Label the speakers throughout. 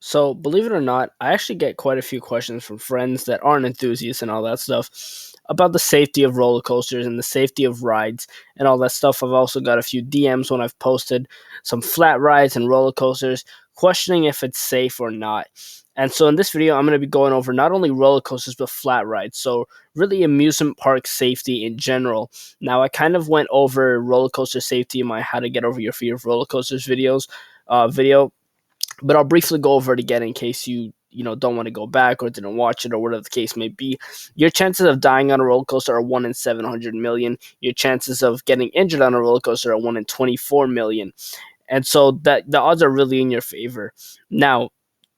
Speaker 1: So, believe it or not, I actually get quite a few questions from friends that aren't enthusiasts and all that stuff about the safety of roller coasters and the safety of rides and all that stuff. I've also got a few DMs when I've posted some flat rides and roller coasters questioning if it's safe or not. And so, in this video, I'm going to be going over not only roller coasters but flat rides. So, really, amusement park safety in general. Now, I kind of went over roller coaster safety in my How to Get Over Your Fear of Roller Coasters video, but I'll briefly go over it again in case you don't want to go back or didn't watch it or whatever the case may be. Your chances of dying on a roller coaster are 1 in 700 million. Your chances of getting injured on a roller coaster are 1 in 24 million. And so that the odds are really in your favor. Now,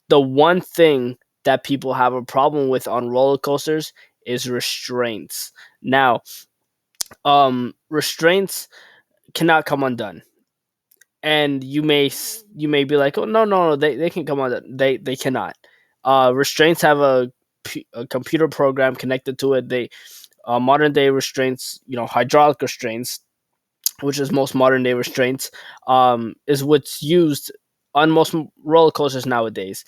Speaker 1: the one thing that people have a problem with on roller coasters is restraints. Now, restraints cannot come undone, and you may be like, oh, no, they can come on, they cannot. Restraints have a computer program connected to it. They Modern day restraints, hydraulic restraints, which is most modern day restraints, is what's used on most roller coasters nowadays,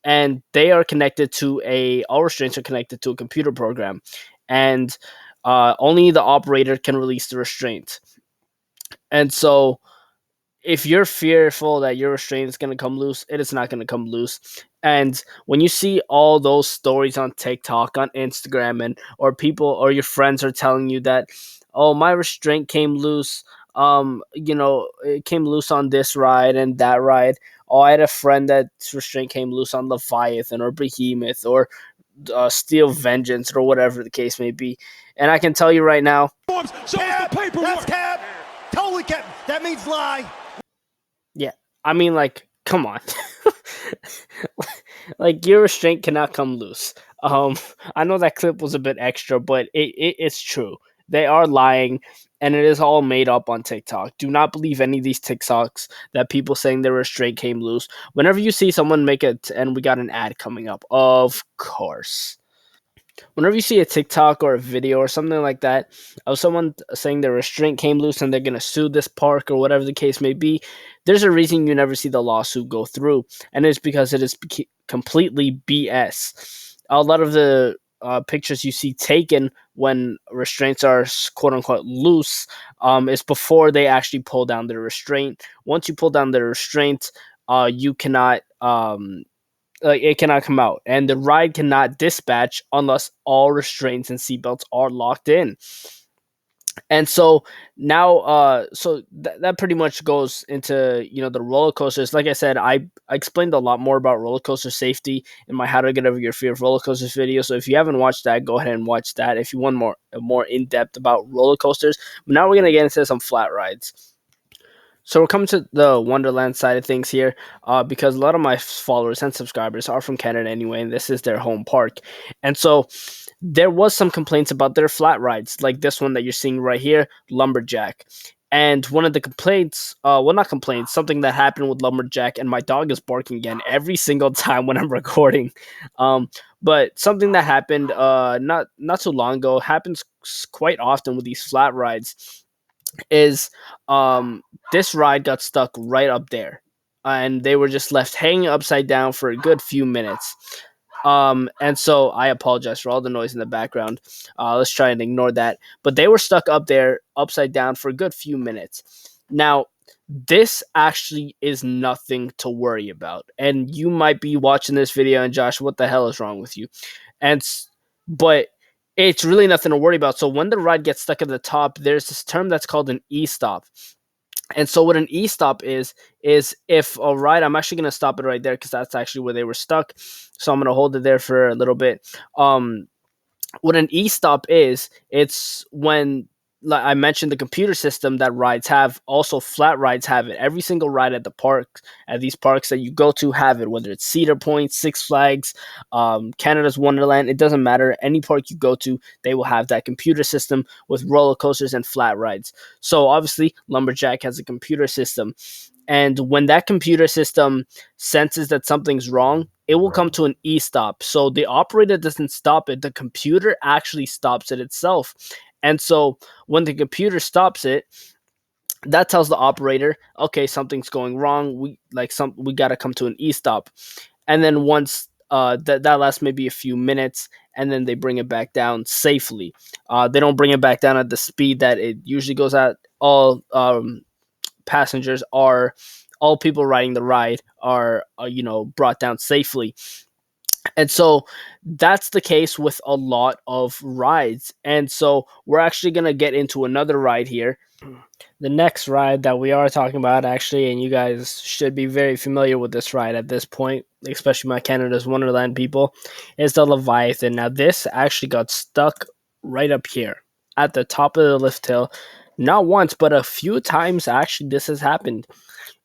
Speaker 1: and they are connected to all restraints are connected to a computer program, and only the operator can release the restraint. And so if you're fearful that your restraint is going to come loose, it is not going to come loose. And when you see all those stories on TikTok, on Instagram, and or people or your friends are telling you that, oh, my restraint came loose, it came loose on this ride and that ride. Oh, I had a friend that restraint came loose on Leviathan or Behemoth or Steel Vengeance or whatever the case may be. And I can tell you right now,
Speaker 2: Cap, that's cap. Totally cap. That means lie.
Speaker 1: yeah, I mean, like, come on. Like, your restraint cannot come loose. I know that clip was a bit extra, but it's true. They are lying, and it is all made up on TikTok. Do not believe any of these TikToks that people saying their restraint came loose. Whenever you see someone make it, and we got an ad coming up, of course. Whenever you see a TikTok or a video or something like that of someone saying their restraint came loose and they're going to sue this park or whatever the case may be, there's a reason you never see the lawsuit go through, and it's because it is completely BS. A lot of the pictures you see taken when restraints are quote unquote loose is before they actually pull down the restraint. Once you pull down the restraint, you cannot it cannot come out, and the ride cannot dispatch unless all restraints and seatbelts are locked in. And so now, that pretty much goes into the roller coasters. Like I said, I explained a lot more about roller coaster safety in my How to Get Over Your Fear of Roller Coasters video. So if you haven't watched that, go ahead and watch that if you want more in depth about roller coasters. But now we're gonna get into some flat rides. So we're coming to the Wonderland side of things here, because a lot of my followers and subscribers are from Canada anyway, and this is their home park. And so there was some complaints about their flat rides, like this one that you're seeing right here, Lumberjack. And one of the complaints, well, not complaints, something that happened with Lumberjack, and my dog is barking again every single time when I'm recording. Um, but something that happened not too long ago happens quite often with these flat rides is this ride got stuck right up there, and they were just left hanging upside down for a good few minutes. And so I apologize for all the noise in the background. Let's try and ignore that. But they were stuck up there upside down for a good few minutes. Now, this actually is nothing to worry about, and you might be watching this video and, Josh, what the hell is wrong with you? And but it's really nothing to worry about. So when the ride gets stuck at the top, there's this term that's called an e-stop. And so what an e-stop is if a ride, I'm actually going to stop it right there because that's actually where they were stuck. So I'm going to hold it there for a little bit. What an e-stop is, it's when, like I mentioned, the computer system that rides have, also flat rides have it. Every single ride at the park, at these parks that you go to, have it, whether it's Cedar Point, Six Flags, Canada's Wonderland, it doesn't matter. Any park you go to, they will have that computer system with roller coasters and flat rides. So obviously, Lumberjack has a computer system. And when that computer system senses that something's wrong, it will come to an e-stop. So the operator doesn't stop it. The computer actually stops it itself. And so when the computer stops it, that tells the operator, okay, something's going wrong. We got to come to an e-stop. and then once that lasts maybe a few minutes, and then they bring it back down safely. They don't bring it back down at the speed that it usually goes at. Passengers are all people riding the ride are brought down safely, and so that's the case with a lot of rides. And so we're actually going to get into another ride here. The next ride that we are talking about, actually, and you guys should be very familiar with this ride at this point, especially my Canada's Wonderland people, is the Leviathan. Now, this actually got stuck right up here at the top of the lift hill. Not once, but a few times, actually, this has happened.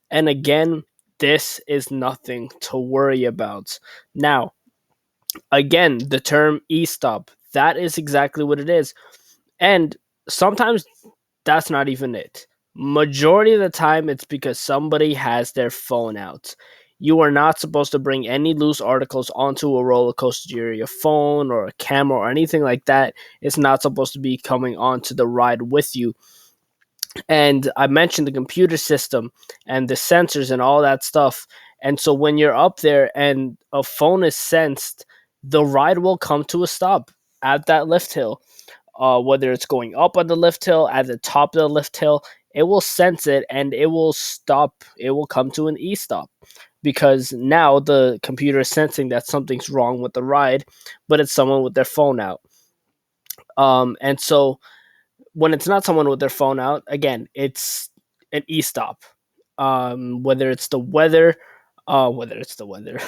Speaker 1: And again, this is nothing to worry about. Now, again, the term e-stop, that is exactly what it is. And sometimes that's not even it. Majority of the time, it's because somebody has their phone out. You are not supposed to bring any loose articles onto a roller coaster. Your phone or a camera or anything like that is not supposed to be coming onto the ride with you. And I mentioned the computer system and the sensors and all that stuff. And so when you're up there and a phone is sensed, the ride will come to a stop at that lift hill. Whether it's going up on the lift hill, at the top of the lift hill, it will sense it and it will stop. It will come to an e stop because now the computer is sensing that something's wrong with the ride, but it's someone with their phone out. And so when it's not someone with their phone out, again, it's an e-stop. Whether it's the weather, whether it's the weather,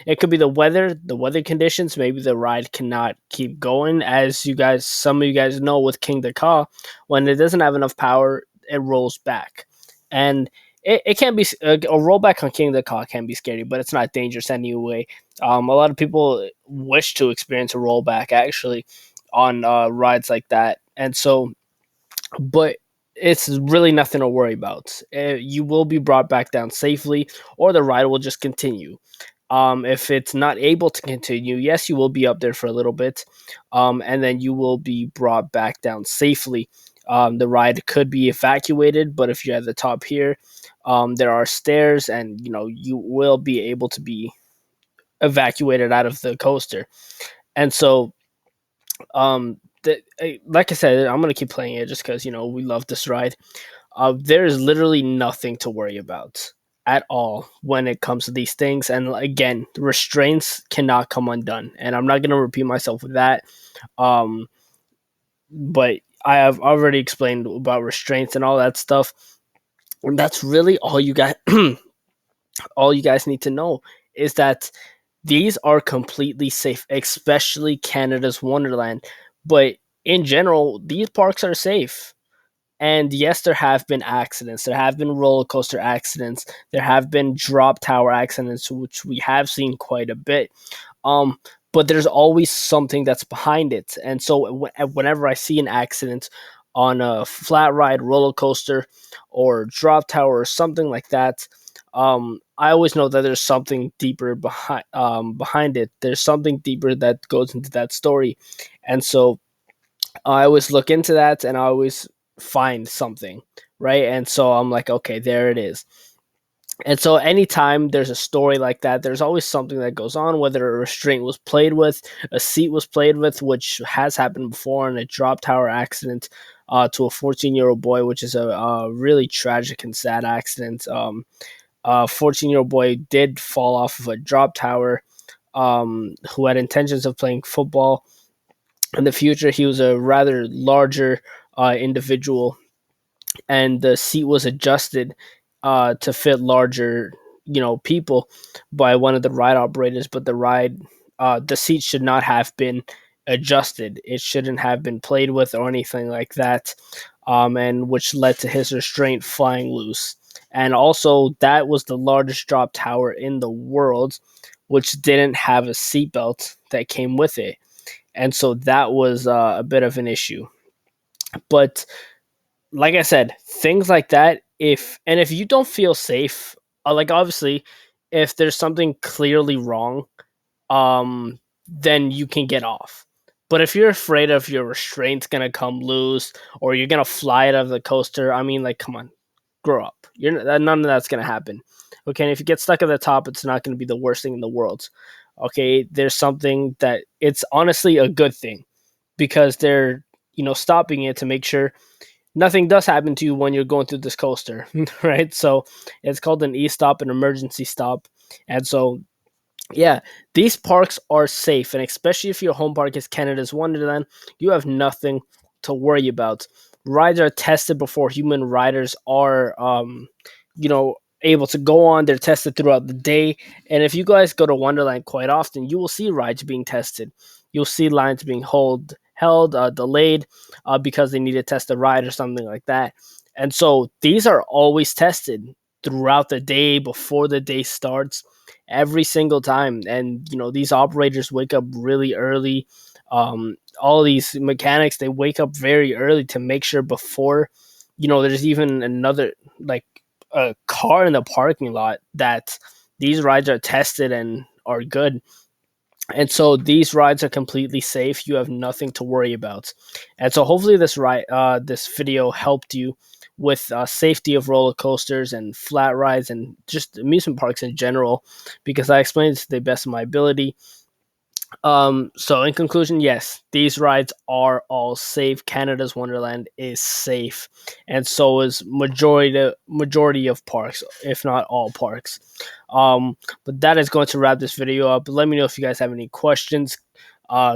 Speaker 1: it could be the weather conditions. Maybe the ride cannot keep going, as some of you guys know, with King the Ka, when it doesn't have enough power, it rolls back, and it can be a rollback on King the Ka can be scary, but it's not dangerous anyway. A lot of people wish to experience a rollback actually on rides like that, and so but it's really nothing to worry about. You will be brought back down safely, or the ride will just continue. If it's not able to continue, yes, you will be up there for a little bit, and then you will be brought back down safely. The ride could be evacuated, but if you're at the top here, there are stairs, and you will be able to be evacuated out of the coaster. And so like I said, I'm gonna keep playing it just because we love this ride. There is literally nothing to worry about at all when it comes to these things. And again, restraints cannot come undone. And I'm not gonna repeat myself with that. Um, but I have already explained about restraints and all that stuff. And that's really all you guys all you guys need to know is that these are completely safe, especially Canada's Wonderland. But in general, these parks are safe. And yes, there have been accidents. There have been roller coaster accidents. There have been drop tower accidents, which we have seen quite a bit. Um, but there's always something that's behind it. And so whenever I see an accident on a flat ride roller coaster or drop tower or something like that, I always know that there's something deeper behind it. There's something deeper that goes into that story, and so I always look into that and I always find something, right? And so I'm like, okay, there it is. And so anytime there's a story like that, there's always something that goes on, whether a restraint was played with, a seat was played with, which has happened before in a drop tower accident to a 14-year-old boy, which is a really tragic and sad accident. A 14-year-old boy did fall off of a drop tower who had intentions of playing football in the future. He was a rather larger individual, and the seat was adjusted to fit larger, people by one of the ride operators. But the seat should not have been adjusted. It shouldn't have been played with or anything like that, and which led to his restraint flying loose. And also, that was the largest drop tower in the world, which didn't have a seatbelt that came with it, and so that was a bit of an issue. But like I said, things like that. If you don't feel safe, like obviously, if there's something clearly wrong, then you can get off. But if you're afraid of your restraints gonna come loose or you're gonna fly out of the coaster, I mean, like, come on, grow up. None of that's gonna happen. Okay, and if you get stuck at the top, it's not gonna be the worst thing in the world. Okay, there's something that it's honestly a good thing because they're stopping it to make sure nothing does happen to you when you're going through this coaster, right? So it's called an e-stop, an emergency stop, and so yeah, these parks are safe, and especially if your home park is Canada's Wonderland, you have nothing to worry about. Rides are tested before human riders are, able to go on. They're tested throughout the day, and if you guys go to Wonderland quite often, you will see rides being tested. You'll see lines being held, delayed, because they need to test the ride or something like that. And so these are always tested throughout the day before the day starts every single time. And these operators wake up really early. All these mechanics, they wake up very early to make sure before there's even another, like, a car in the parking lot, that these rides are tested and are good. And so these rides are completely safe. You have nothing to worry about. And so hopefully this video helped you with safety of roller coasters and flat rides and just amusement parks in general, because I explained it to the best of my ability. So in conclusion, yes, these rides are all safe. Canada's Wonderland is safe, and so is majority of parks, if not all parks. But that is going to wrap this video up. Let me know if you guys have any questions,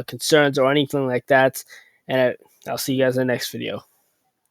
Speaker 1: concerns, or anything like that, and I'll see you guys in the next video.